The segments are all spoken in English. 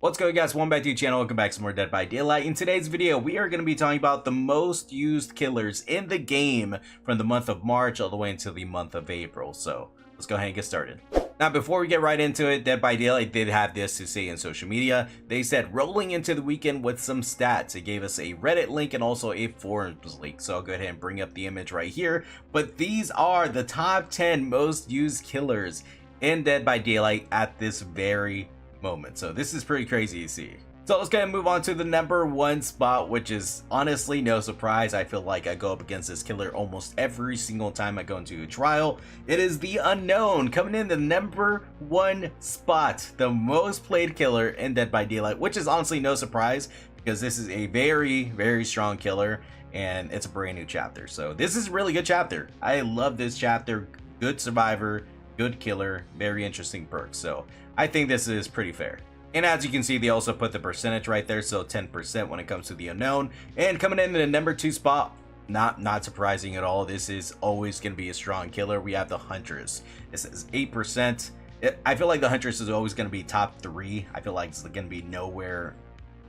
What's going on, guys? Welcome back to the channel. Welcome back to some more Dead by Daylight. In today's video, we are going to be talking about the most used killers in the game from the month of March all the way into the month of April. So let's go ahead and get started. Now, before we get right into it, Dead by Daylight did have this to say in social media. They said, rolling into the weekend with some stats. It gave us a Reddit link and also a forums link. So I'll go ahead and bring up the image right here. But these are the top 10 most used killers in Dead by Daylight at this very moment. So this is pretty crazy to see. So let's go ahead and move on to the number one spot, which is honestly no surprise. I feel like I go up against this killer almost every single time I go into a trial. It is the Unknown coming in the number one spot, the most played killer in Dead by Daylight, which is honestly no surprise because this is a very strong killer and it's a brand new chapter. So this is a really good chapter. I love this chapter. Good survivor, good killer, very interesting perks. So I think this is pretty fair. And as you can see, they also put the percentage right there, so 10% when it comes to the Unknown. And coming in the number two spot, not surprising at all. This is always going to be a strong killer. We have the Huntress. It says 8%. I feel like the Huntress is always going to be top 3. I feel like it's going to be nowhere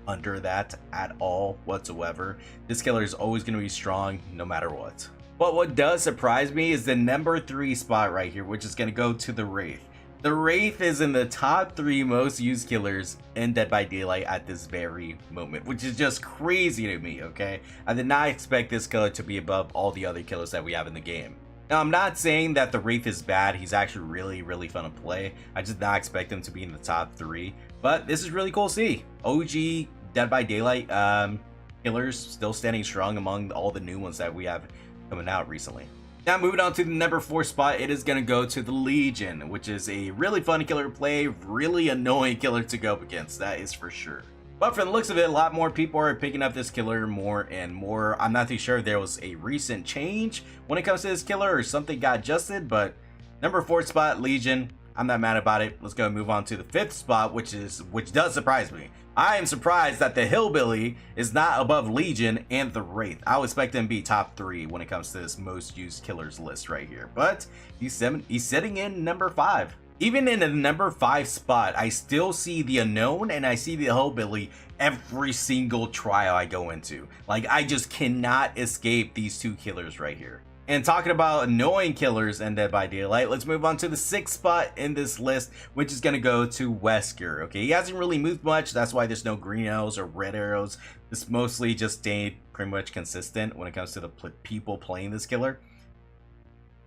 under that at all whatsoever. This killer is always going to be strong no matter what. But what does surprise me is the number 3 spot right here, which is going to go to the Wraith. The Wraith is in the top 3 most used killers in Dead by Daylight at this very moment, which is just crazy to me, okay? I did not expect this killer to be above all the other killers that we have in the game. Now, I'm not saying that the Wraith is bad. He's actually really fun to play. I just did not expect him to be in the top 3. But this is really cool to see. OG Dead by Daylight killers still standing strong among all the new ones that we have coming out recently. Now, moving on to the number 4 spot, it is going to go to the Legion, which is a really fun killer to play, really annoying killer to go up against, that is for sure. But from the looks of it, a lot more people are picking up this killer more and more. I'm not too sure if there was a recent change when it comes to this killer or something got adjusted, but number 4 spot, Legion, I'm not mad about it. Let's go and move on to the 5th spot, which does surprise me. I am surprised that the Hillbilly is not above Legion and the Wraith. I would expect him to be top 3 when it comes to this most used killers list right here. But he's sitting in number 5. Even in the number 5 spot, I still see the Unknown and I see the Hillbilly every single trial I go into. Like, I just cannot escape these two killers right here. And talking about annoying killers in Dead by Daylight, let's move on to the 6th spot in this list, which is going to go to Wesker. Okay, he hasn't really moved much. That's why there's no green arrows or red arrows. This mostly just stayed pretty much consistent when it comes to the people playing this killer.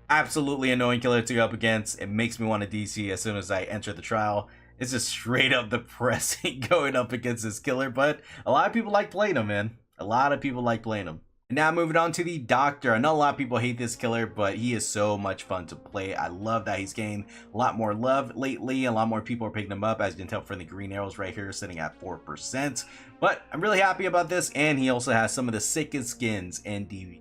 Absolutely annoying killer to go up against. It makes me want to DC as soon as I enter the trial. It's just straight up depressing going up against this killer, but a lot of people like playing him, man. A lot of people like playing him. Now moving on to the Doctor. I know a lot of people hate this killer, but he is so much fun to play. I love that he's gained a lot more love lately. A lot more people are picking him up, as you can tell from the green arrows right here, sitting at 4%. But I'm really happy about this, and he also has some of the sickest skins in DV.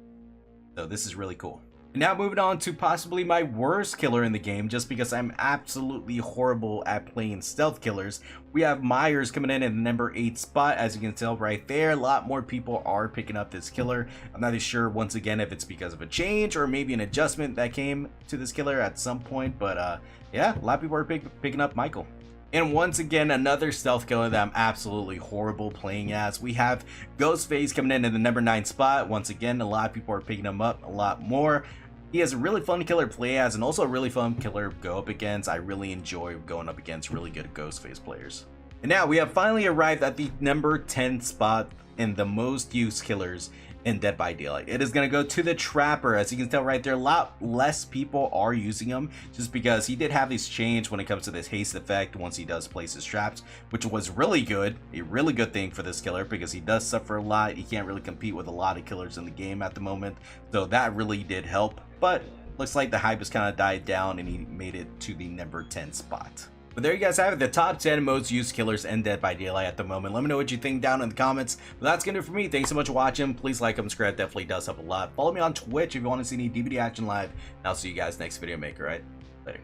So this is really cool. Now moving on to possibly my worst killer in the game, just because I'm absolutely horrible at playing stealth killers. We have Myers coming in at the number 8 spot, as you can tell right there. A lot more people are picking up this killer. I'm not sure once again if it's because of a change or maybe an adjustment that came to this killer at some point, but yeah, a lot of people are picking up Michael. And once again, another stealth killer that I'm absolutely horrible playing as. We have Ghostface coming in at the number 9 spot. Once again, a lot of people are picking him up a lot more. He has a really fun killer to play as and also a really fun killer to go up against. I really enjoy going up against really good Ghostface players. And now we have finally arrived at the number 10 spot in the most used killers in Dead by Daylight. It is going to go to the Trapper. As you can tell right there, a lot less people are using him just because he did have this change when it comes to this haste effect once he does place his traps, which was really good, a really good thing for this killer because he does suffer a lot. He can't really compete with a lot of killers in the game at the moment, so that really did help. But looks like the hype has kind of died down and he made it to the number 10 spot. But there you guys have it, the top 10 most used killers in Dead by Daylight at the moment. Let me know what you think down in the comments. But that's gonna do it for me. Thanks so much for watching. Please like, subscribe, definitely does help a lot. Follow me on Twitch if you want to see any DVD action live. And I'll see you guys next video maker, right? Later.